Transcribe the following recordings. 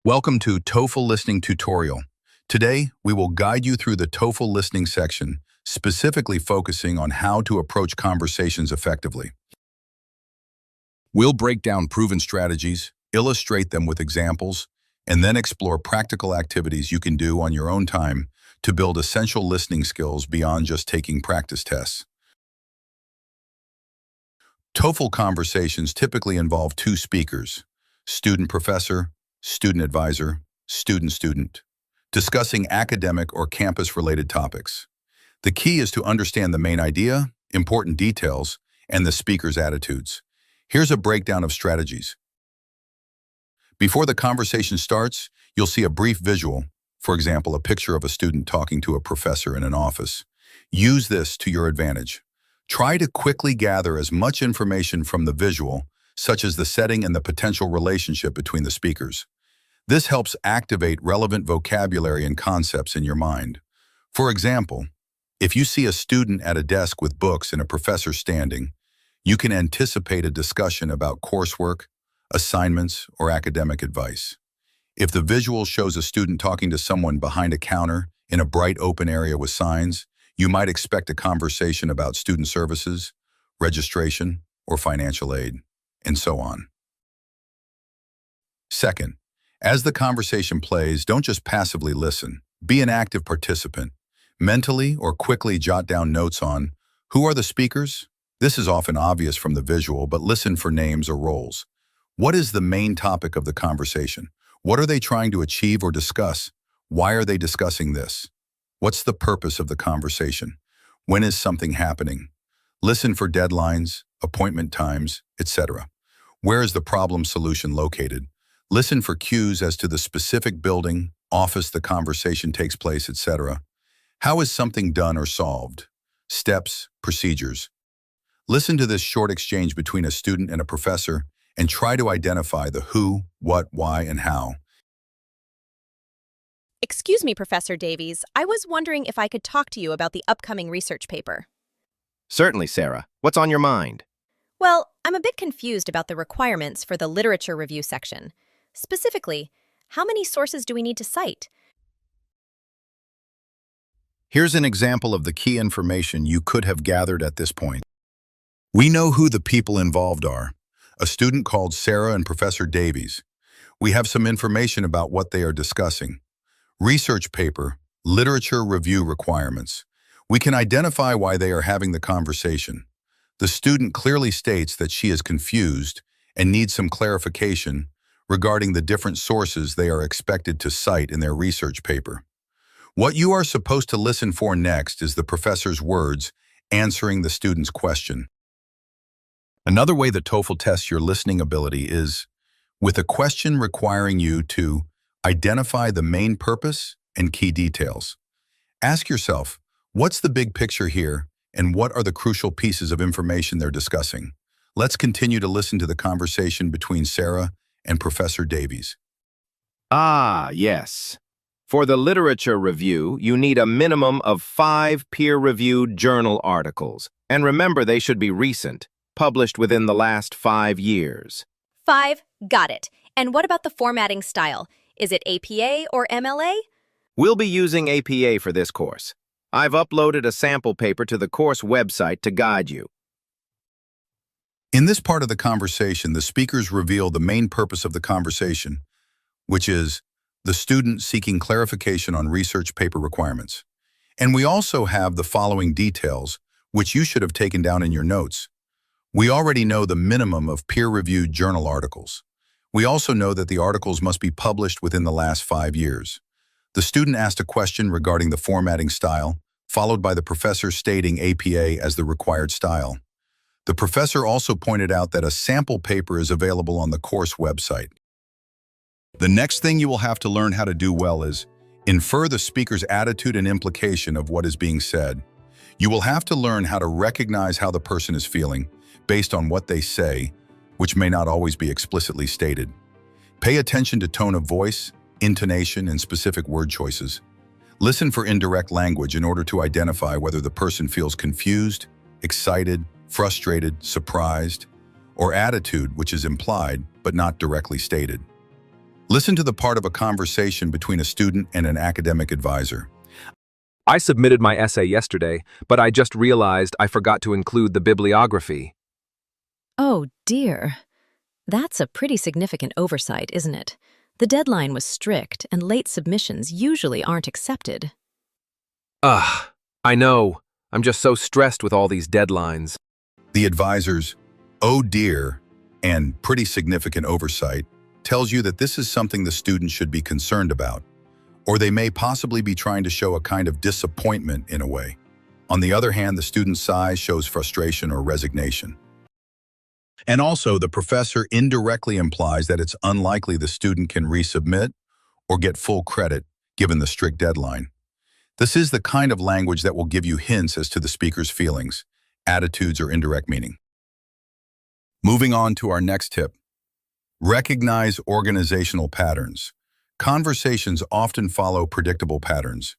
Welcome to TOEFL Listening tutorial. Today, we will guide you through the TOEFL listening section, specifically focusing on how to approach conversations effectively. We'll break down proven strategies, illustrate them with examples, and then explore practical activities you can do on your own time to build essential listening skills beyond just taking practice tests. TOEFL conversations typically involve two speakers, student-professor, student advisor, student-student, discussing academic or campus-related topics. The key is to understand the main idea, important details, and the speaker's attitudes. Here's a breakdown of strategies. Before the conversation starts, you'll see a brief visual, for example, a picture of a student talking to a professor in an office. Use this to your advantage. Try to quickly gather as much information from the visual, such as the setting and the potential relationship between the speakers. This helps activate relevant vocabulary and concepts in your mind. For example, if you see a student at a desk with books and a professor standing, you can anticipate a discussion about coursework, assignments, or academic advice. If the visual shows a student talking to someone behind a counter in a bright open area with signs, you might expect a conversation about student services, registration, or financial aid, and so on. Second, as the conversation plays, don't just passively listen. Be an active participant. Mentally or quickly jot down notes on who are the speakers? This is often obvious from the visual, but listen for names or roles. What is the main topic of the conversation? What are they trying to achieve or discuss? Why are they discussing this? What's the purpose of the conversation? When is something happening? Listen for deadlines, appointment times, etc. Where is the problem solution located? Listen for cues as to the specific building, office the conversation takes place, etc. How is something done or solved? Steps, procedures. Listen to this short exchange between a student and a professor and try to identify the who, what, why, and how. Excuse me, Professor Davies. I was wondering if I could talk to you about the upcoming research paper. Certainly, Sarah. What's on your mind? Well, I'm a bit confused about the requirements for the literature review section. Specifically, how many sources do we need to cite? Here's an example of the key information you could have gathered at this point. We know who the people involved are, a student called Sarah and Professor Davies. We have some information about what they are discussing. Research paper, literature review requirements. We can identify why they are having the conversation. The student clearly states that she is confused and needs some clarification regarding the different sources they are expected to cite in their research paper. What you are supposed to listen for next is the professor's words answering the student's question. Another way the TOEFL tests your listening ability is with a question requiring you to identify the main purpose and key details. Ask yourself, what's the big picture here and what are the crucial pieces of information they're discussing? Let's continue to listen to the conversation between Sarah and Professor Davies. Ah, yes. For the literature review, you need a minimum of 5 peer-reviewed journal articles. And remember, they should be recent, published within the last 5 years. 5, got it. And what about the formatting style? Is it APA or MLA? We'll be using APA for this course. I've uploaded a sample paper to the course website to guide you. In this part of the conversation, the speakers reveal the main purpose of the conversation, which is the student seeking clarification on research paper requirements. And we also have the following details, which you should have taken down in your notes. We already know the minimum of peer-reviewed journal articles. We also know that the articles must be published within the last 5 years. The student asked a question regarding the formatting style, followed by the professor stating APA as the required style. The professor also pointed out that a sample paper is available on the course website. The next thing you will have to learn how to do well is infer the speaker's attitude and implication of what is being said. You will have to learn how to recognize how the person is feeling based on what they say, which may not always be explicitly stated. Pay attention to tone of voice, intonation, and specific word choices. Listen for indirect language in order to identify whether the person feels confused, excited, frustrated, surprised, or attitude which is implied but not directly stated. Listen to the part of a conversation between a student and an academic advisor. I submitted my essay yesterday, but I just realized I forgot to include the bibliography. Oh dear. That's a pretty significant oversight, isn't it? The deadline was strict, and late submissions usually aren't accepted. Ugh, I know. I'm just so stressed with all these deadlines. The advisor's "oh dear" and "pretty significant oversight" tells you that this is something the student should be concerned about, or they may possibly be trying to show a kind of disappointment in a way. On the other hand, the student's sigh shows frustration or resignation. And also, the professor indirectly implies that it's unlikely the student can resubmit or get full credit given the strict deadline. This is the kind of language that will give you hints as to the speaker's feelings, attitudes, or indirect meaning. Moving on to our next tip. Recognize organizational patterns. Conversations often follow predictable patterns.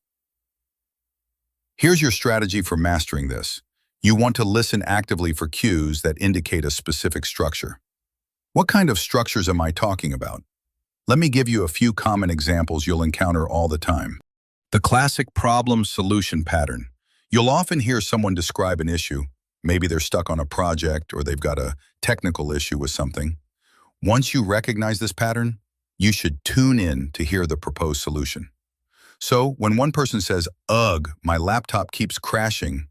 Here's your strategy for mastering this. You want to listen actively for cues that indicate a specific structure. What kind of structures am I talking about? Let me give you a few common examples you'll encounter all the time. The classic problem-solution pattern. You'll often hear someone describe an issue. Maybe they're stuck on a project or they've got a technical issue with something. Once you recognize this pattern, you should tune in to hear the proposed solution. So when one person says, "Ugh, my laptop keeps crashing,"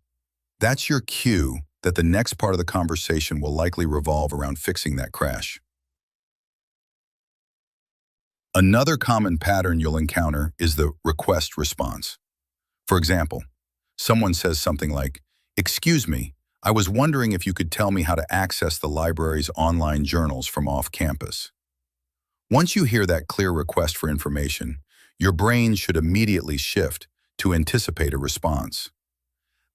that's your cue that the next part of the conversation will likely revolve around fixing that crash. Another common pattern you'll encounter is the request response. For example, someone says something like, "Excuse me, I was wondering if you could tell me how to access the library's online journals from off-campus." Once you hear that clear request for information, your brain should immediately shift to anticipate a response.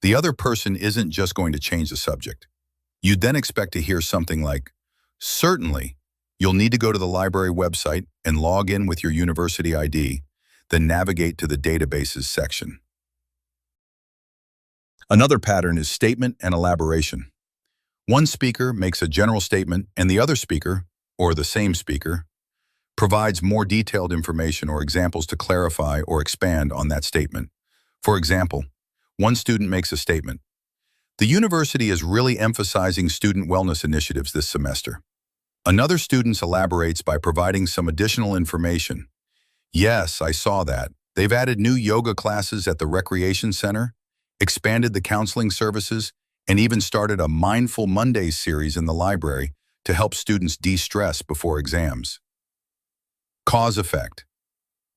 The other person isn't just going to change the subject. You'd then expect to hear something like, "Certainly, you'll need to go to the library website and log in with your university ID, then navigate to the databases section." Another pattern is statement and elaboration. One speaker makes a general statement and the other speaker, or the same speaker, provides more detailed information or examples to clarify or expand on that statement. For example, one student makes a statement, "The university is really emphasizing student wellness initiatives this semester." Another student elaborates by providing some additional information. "Yes, I saw that. They've added new yoga classes at the recreation center, expanded the counseling services, and even started a Mindful Mondays series in the library to help students de-stress before exams." Cause-effect.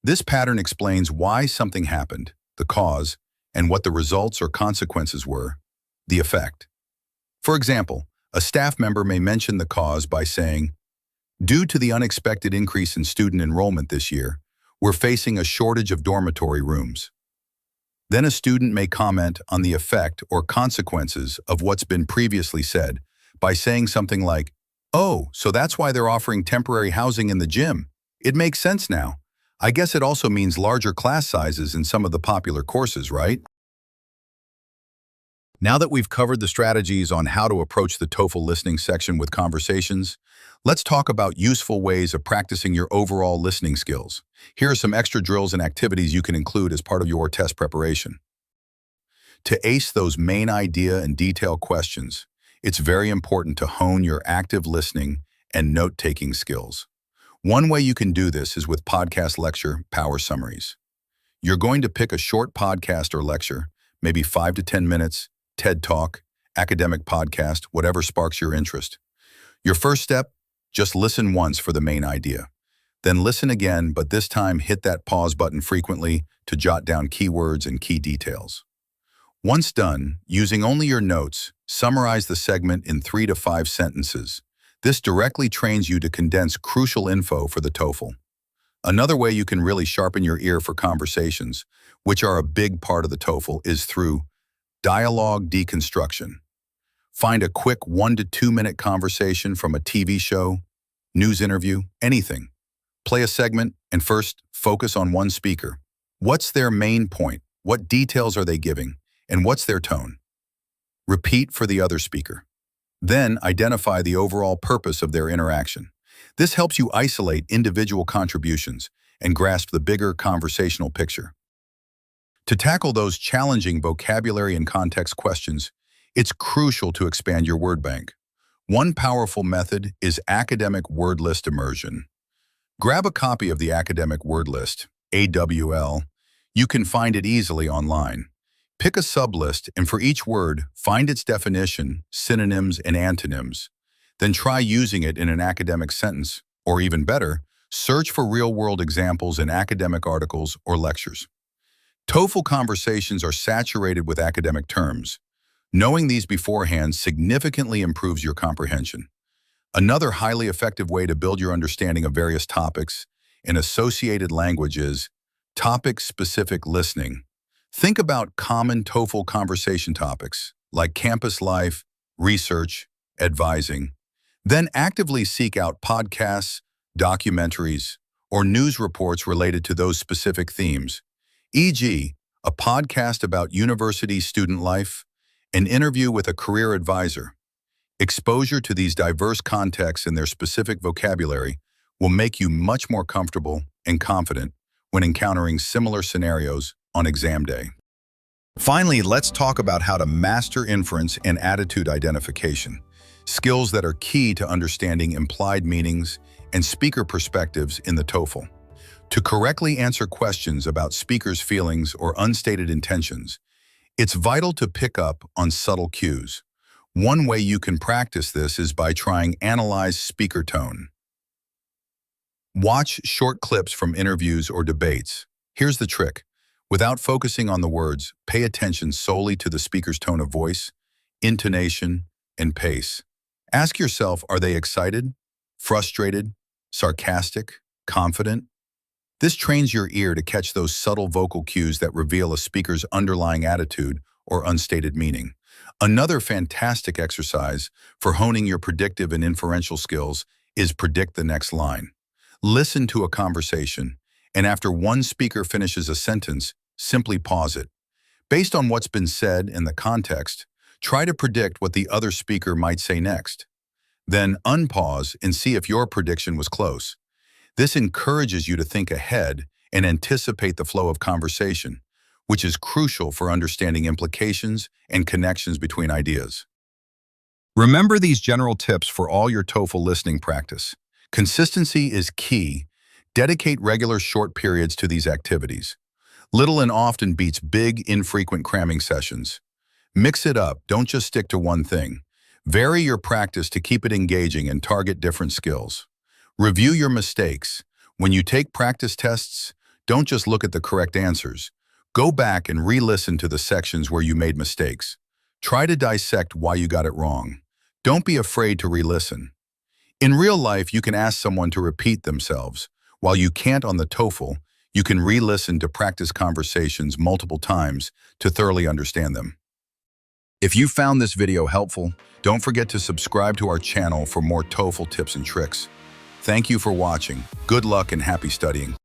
This pattern explains why something happened, the cause, and what the results or consequences were, the effect. For example, a staff member may mention the cause by saying, "Due to the unexpected increase in student enrollment this year, we're facing a shortage of dormitory rooms." Then a student may comment on the effect or consequences of what's been previously said by saying something like, "Oh, so that's why they're offering temporary housing in the gym. It makes sense now. I guess it also means larger class sizes in some of the popular courses, right?" Now that we've covered the strategies on how to approach the TOEFL listening section with conversations, let's talk about useful ways of practicing your overall listening skills. Here are some extra drills and activities you can include as part of your test preparation. To ace those main idea and detail questions, it's very important to hone your active listening and note-taking skills. One way you can do this is with podcast lecture power summaries. You're going to pick a short podcast or lecture, maybe 5 to 10 minutes, TED Talk, academic podcast, whatever sparks your interest. Your first step, just listen once for the main idea. Then listen again, but this time hit that pause button frequently to jot down keywords and key details. Once done, using only your notes, summarize the segment in 3 to 5 sentences. This directly trains you to condense crucial info for the TOEFL. Another way you can really sharpen your ear for conversations, which are a big part of the TOEFL, is through dialogue deconstruction. Find a quick 1 to 2 minute conversation from a TV show, news interview, anything. Play a segment and first focus on one speaker. What's their main point? What details are they giving? And what's their tone? Repeat for the other speaker. Then identify the overall purpose of their interaction. This helps you isolate individual contributions and grasp the bigger conversational picture. To tackle those challenging vocabulary and context questions, it's crucial to expand your word bank. One powerful method is academic word list immersion. Grab a copy of the Academic Word List, AWL. You can find it easily online. Pick a sublist, and for each word, find its definition, synonyms, and antonyms. Then try using it in an academic sentence, or even better, search for real-world examples in academic articles or lectures. TOEFL conversations are saturated with academic terms. Knowing these beforehand significantly improves your comprehension. Another highly effective way to build your understanding of various topics in associated language is topic-specific listening. Think about common TOEFL conversation topics like campus life, research, advising. Then actively seek out podcasts, documentaries, or news reports related to those specific themes, e.g., a podcast about university student life, an interview with a career advisor. Exposure to these diverse contexts and their specific vocabulary will make you much more comfortable and confident when encountering similar scenarios on exam day. Finally, let's talk about how to master inference and attitude identification, skills that are key to understanding implied meanings and speaker perspectives in the TOEFL. To correctly answer questions about speakers' feelings or unstated intentions, it's vital to pick up on subtle cues. One way you can practice this is by trying analyze speaker tone. Watch short clips from interviews or debates. Here's the trick. Without focusing on the words, pay attention solely to the speaker's tone of voice, intonation, and pace. Ask yourself, are they excited, frustrated, sarcastic, confident? This trains your ear to catch those subtle vocal cues that reveal a speaker's underlying attitude or unstated meaning. Another fantastic exercise for honing your predictive and inferential skills is predict the next line. Listen to a conversation, and after one speaker finishes a sentence, simply pause it. Based on what's been said and the context, try to predict what the other speaker might say next. Then unpause and see if your prediction was close. This encourages you to think ahead and anticipate the flow of conversation, which is crucial for understanding implications and connections between ideas. Remember these general tips for all your TOEFL listening practice. Consistency is key. Dedicate regular short periods to these activities. Little and often beats big, infrequent cramming sessions. Mix it up, don't just stick to one thing. Vary your practice to keep it engaging and target different skills. Review your mistakes. When you take practice tests, don't just look at the correct answers. Go back and re-listen to the sections where you made mistakes. Try to dissect why you got it wrong. Don't be afraid to re-listen. In real life, you can ask someone to repeat themselves. While you can't on the TOEFL, you can re-listen to practice conversations multiple times to thoroughly understand them. If you found this video helpful, don't forget to subscribe to our channel for more TOEFL tips and tricks. Thank you for watching. Good luck and happy studying.